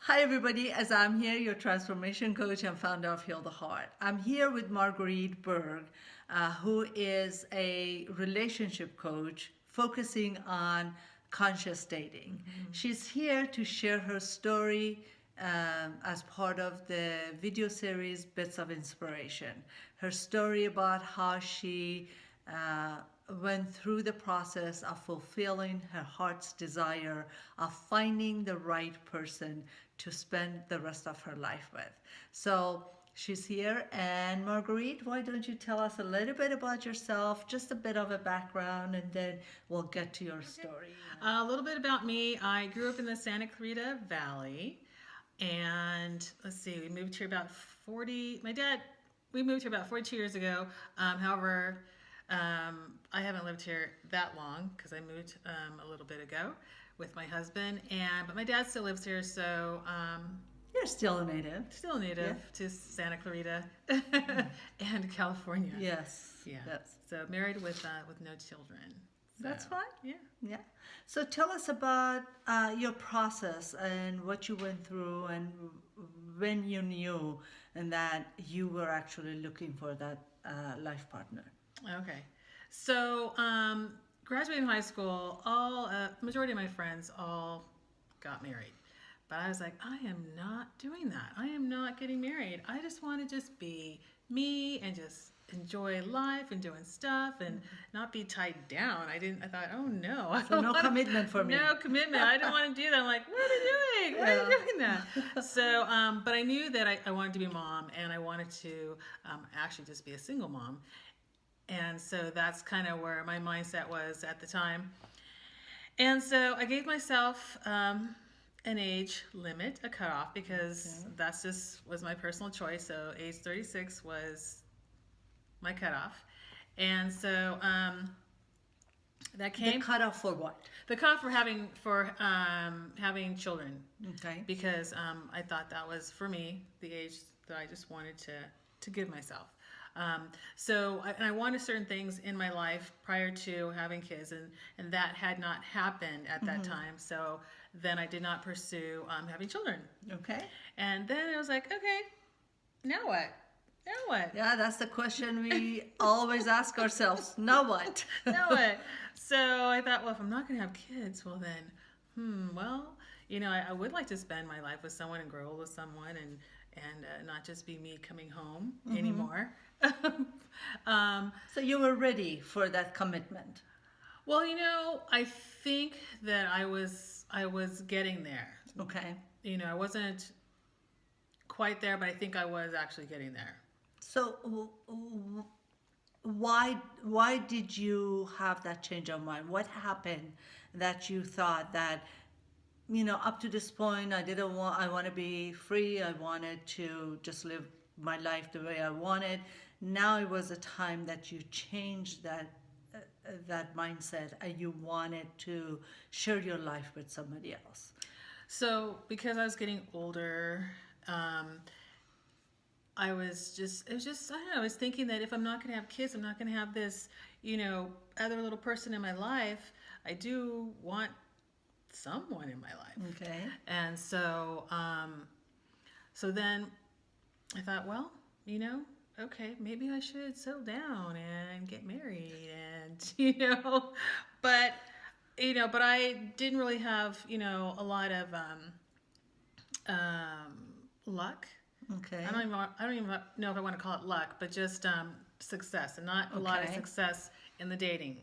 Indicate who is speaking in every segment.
Speaker 1: Hi, everybody. As I'm here, your transformation coach and founder of Heal the Heart. I'm here with Marguerite Berg, who is a relationship coach focusing on conscious dating. She's here to share her story as part of the video series Bits of Inspiration. Her story about how she went through the process of fulfilling her heart's desire of finding the right person to spend the rest of her life with. So she's here. And Marguerite, why don't you tell us a little bit about yourself, just a bit of a background, and then we'll get to your story.
Speaker 2: A little bit about me. I grew up in the Santa Clarita Valley, and let's see, we moved here about 40. We moved here about 42 years ago. However, I haven't lived here that long because I moved a little bit ago with my husband, but my dad still lives here, so
Speaker 1: You're still a native.
Speaker 2: still native to Santa Clarita and California.
Speaker 1: Yes.
Speaker 2: Yeah.
Speaker 1: Yes.
Speaker 2: So married with no children.
Speaker 1: That's
Speaker 2: So,
Speaker 1: fine.
Speaker 2: Yeah.
Speaker 1: Yeah. So tell us about your process and what you went through and when you knew and that you were actually looking for that life partner.
Speaker 2: Okay. So, graduating high school, majority of my friends all got married. But I was like, I am not doing that. I am not getting married. I just want to just be me and just enjoy life and doing stuff and not be tied down. I thought, oh no. I
Speaker 1: So
Speaker 2: don't
Speaker 1: no
Speaker 2: wanna-
Speaker 1: commitment for me.
Speaker 2: No commitment. I didn't want to do that. I'm like, what are you doing? Why are you doing that? So, but I knew that I wanted to be a mom and I wanted to actually just be a single mom. And so that's kind of where my mindset was at the time. And so I gave myself an age limit, a cutoff, because that's just was my personal choice. So age 36 was my cutoff. And so that
Speaker 1: The
Speaker 2: came
Speaker 1: cutoff for what?
Speaker 2: the cutoff for having children,
Speaker 1: Okay.
Speaker 2: because I thought that was for me the age that I just wanted to give myself. And I wanted certain things in my life prior to having kids, and that had not happened at that time. So then I did not pursue having children.
Speaker 1: Okay.
Speaker 2: And then I was like, okay, now what? Now what?
Speaker 1: Yeah, that's the question we always ask ourselves. Now what?
Speaker 2: Now what? So I thought, well, if I'm not going to have kids, well then, I would like to spend my life with someone and grow old with someone and not just be me coming home anymore.
Speaker 1: So you were ready for that commitment.
Speaker 2: Well, I think that I was getting there.
Speaker 1: Okay.
Speaker 2: I wasn't quite there, but I think I was actually getting there.
Speaker 1: So why did you have that change of mind? What happened that you thought that, up to this point, I want to be free. I wanted to just live my life the way I wanted. Now it was a time that you changed that mindset and you wanted to share your life with somebody else.
Speaker 2: So because I was getting older, I was just, I don't know, I was thinking that if I'm not going to have kids, I'm not going to have this, other little person in my life. I do want someone in my life.
Speaker 1: Okay.
Speaker 2: And so, so then I thought, well, okay, maybe I should settle down and get married and, but, but I didn't really have, a lot of, luck.
Speaker 1: Okay.
Speaker 2: I don't even know if I want to call it luck, but just success, and not a lot of
Speaker 1: Okay.
Speaker 2: success in the dating,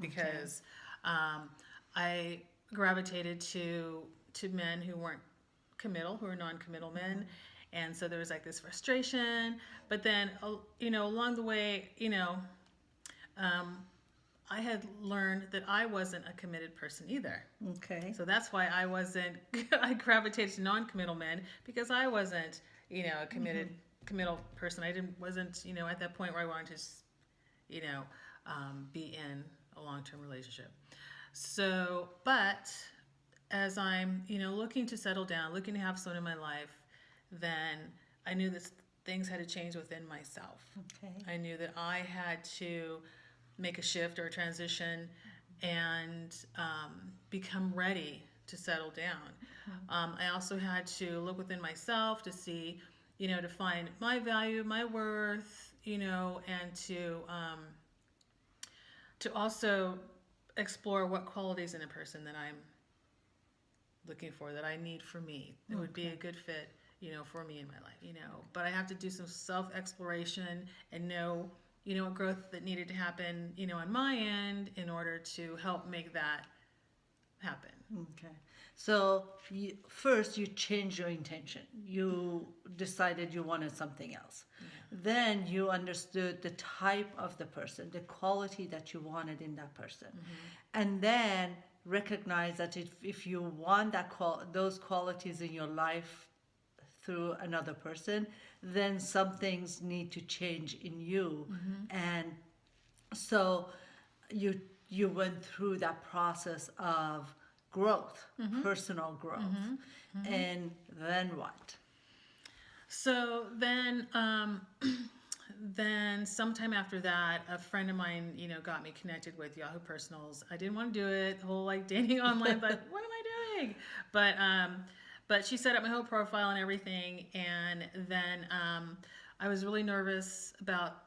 Speaker 2: because I gravitated to men who weren't committal, who were non-committal men, and so there was like this frustration. But then, along the way, I had learned that I wasn't a committed person either.
Speaker 1: Okay.
Speaker 2: So that's why I gravitated to non-committal men, because I wasn't, a committal person. Wasn't, at that point where I wanted to, be in a long-term relationship. So, but as I'm, looking to settle down, looking to have someone in my life, then I knew that things had to change within myself.
Speaker 1: Okay.
Speaker 2: I knew that I had to make a shift or a transition and become ready to settle down. I also had to look within myself to see, to find my value, my worth, and to also explore what qualities in a person that I'm looking for, that I need for me, that would be a good fit, for me in my life, But I have to do some self-exploration and know, what growth that needed to happen, on my end in order to help make that happen.
Speaker 1: Okay. So first you changed your intention. You decided you wanted something else. Then you understood the type of the person, the quality that you wanted in that person. And then recognize that if you want those qualities in your life through another person, then some things need to change in you. And so you went through that process of growth, personal growth. And then what?
Speaker 2: So then sometime after that, a friend of mine, got me connected with Yahoo Personals. I didn't want to do it, the whole dating online, but what am I doing? But she set up my whole profile and everything, and then I was really nervous about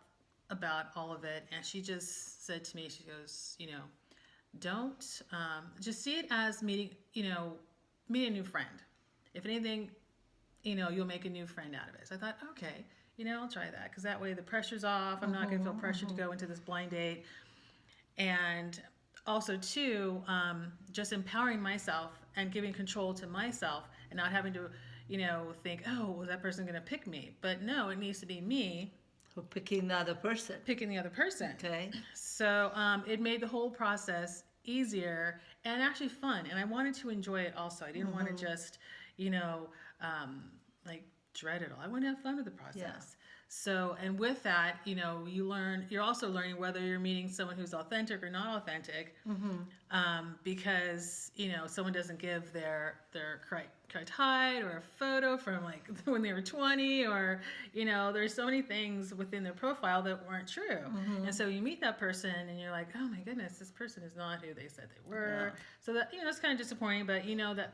Speaker 2: all of it, and she just said to me, she goes, don't just see it as meeting a new friend. If anything, you'll make a new friend out of it. So I thought, okay, I'll try that, because that way the pressure's off. I'm not going to feel pressured to go into this blind date. And also too, just empowering myself and giving control to myself and not having to, think, oh, was that person going to pick me? But no, it needs to be me.
Speaker 1: Who picking the other person.
Speaker 2: Picking the other person.
Speaker 1: Okay.
Speaker 2: So it made the whole process easier and actually fun. And I wanted to enjoy it also. I didn't want to just, dread it all. I want to have fun with the process.
Speaker 1: Yeah.
Speaker 2: So, and with that, you're also learning whether you're meeting someone who's authentic or not authentic, because, someone doesn't give their correct height or a photo from when they were 20, or, there's so many things within their profile that weren't true. And so you meet that person and you're like, oh my goodness, this person is not who they said they were.
Speaker 1: Yeah.
Speaker 2: So that, it's kind of disappointing, but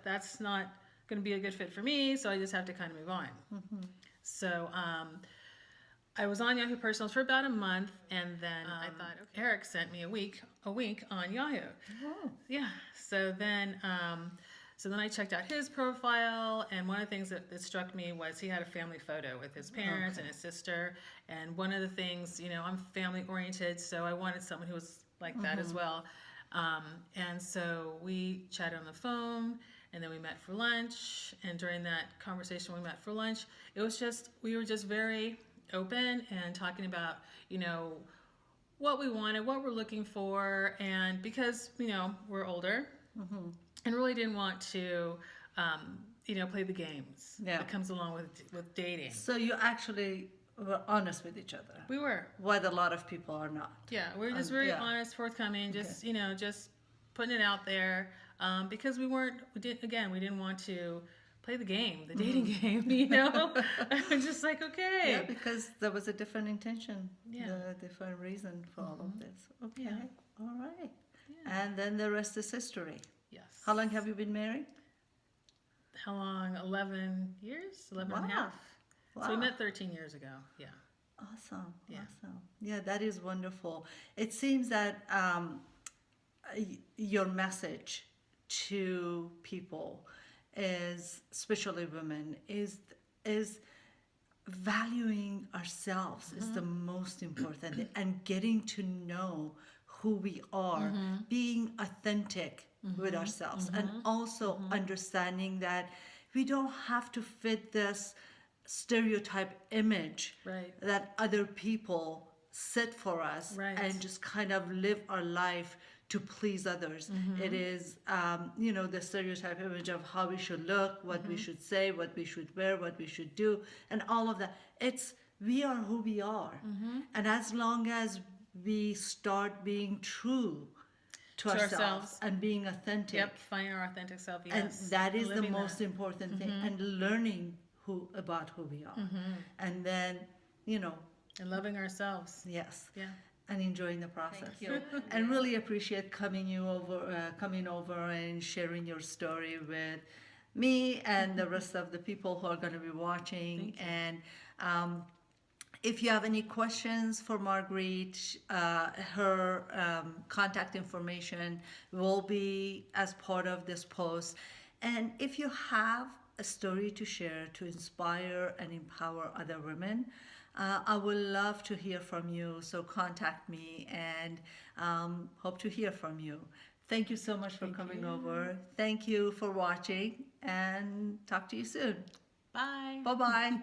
Speaker 2: that's not going to be a good fit for me. So I just have to kind of move on. So, I was on Yahoo Personals for about a month, and then I thought, okay, Eric sent me a week on Yahoo.
Speaker 1: Oh.
Speaker 2: Yeah. So then I checked out his profile, and one of the things that struck me was he had a family photo with his parents and his sister. And one of the things, I'm family oriented, so I wanted someone who was like that as well. And so we chatted on the phone, and then we met for lunch. And during that conversation, we met for lunch. It was we were just very open and talking about, what we wanted, what we're looking for. And because, we're older and really didn't want to, play the games that comes along with dating.
Speaker 1: So you actually were honest with each other.
Speaker 2: We were.
Speaker 1: What a lot of people are not.
Speaker 2: Yeah, we were just very honest, forthcoming, just, just putting it out there, because we didn't want to play the game, the dating game, I'm just like, okay.
Speaker 1: Yeah, because there was a different intention,
Speaker 2: Yeah.
Speaker 1: a different reason for all of this. Okay,
Speaker 2: Yeah.
Speaker 1: all right.
Speaker 2: Yeah.
Speaker 1: And then the rest is history.
Speaker 2: Yes.
Speaker 1: How long have you been married?
Speaker 2: How long? 11 years? 11 and a
Speaker 1: Wow.
Speaker 2: half.
Speaker 1: Wow.
Speaker 2: So we met 13 years ago. Yeah.
Speaker 1: Awesome.
Speaker 2: Yeah.
Speaker 1: Awesome. Yeah, that is wonderful. It seems that your message to people is, especially women, is valuing ourselves is the most important thing, and getting to know who we are, being authentic with ourselves, and also understanding that we don't have to fit this stereotype image that other people set for us, and just kind of live our life to please others. It is, the stereotype image of how we should look, what we should say, what we should wear, what we should do, and all of that. We are who we are. And as long as we start being true to ourselves and being authentic.
Speaker 2: Yep, finding our authentic self, yes.
Speaker 1: And that is the
Speaker 2: Living
Speaker 1: most
Speaker 2: that.
Speaker 1: important thing, and learning about who we are. And then,
Speaker 2: And loving ourselves.
Speaker 1: yes.
Speaker 2: Yeah.
Speaker 1: And enjoying the process.
Speaker 2: Thank you.
Speaker 1: And really appreciate coming over and sharing your story with me and the rest of the people who are going to be watching.
Speaker 2: Thank you.
Speaker 1: And if you have any questions for Marguerite, her contact information will be as part of this post. And if you have a story to share to inspire and empower other women, I would love to hear from you. So contact me and hope to hear from you. Thank you so much for coming over. Thank you for watching and talk to you soon.
Speaker 2: Bye.
Speaker 1: Bye bye.